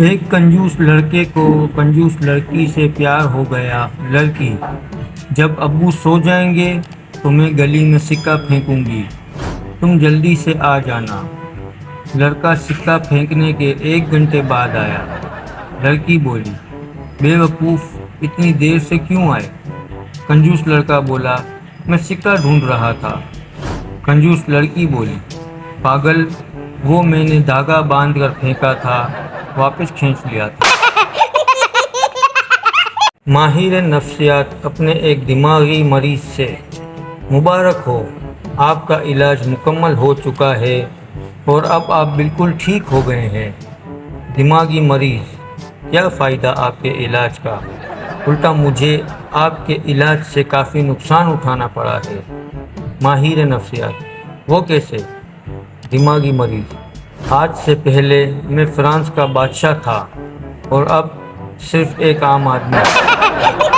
ایک کنجوس لڑکے کو کنجوس لڑکی سے پیار ہو گیا۔ لڑکی: جب ابو سو جائیں گے تو میں گلی میں سکہ پھینکوں گی، تم جلدی سے آ جانا۔ لڑکا سکہ پھینکنے کے 1 گھنٹے بعد آیا۔ لڑکی بولی: بے وقوف، اتنی دیر سے کیوں آئے؟ کنجوس لڑکا بولا: میں سکہ ڈھونڈ رہا تھا۔ کنجوس لڑکی بولی: پاگل، وہ میں نے دھاگا باندھ کر پھینکا تھا، واپس کھینچ لیا تھا۔ ماہر نفسیات اپنے ایک دماغی مریض سے: مبارک ہو، آپ کا علاج مکمل ہو چکا ہے اور اب آپ بالکل ٹھیک ہو گئے ہیں۔ دماغی مریض: کیا فائدہ آپ کے علاج کا؟ الٹا مجھے آپ کے علاج سے کافی نقصان اٹھانا پڑا ہے۔ ماہر نفسیات: وہ کیسے؟ دماغی مریض: آج سے پہلے میں فرانس کا بادشاہ تھا اور اب صرف ایک عام آدمی۔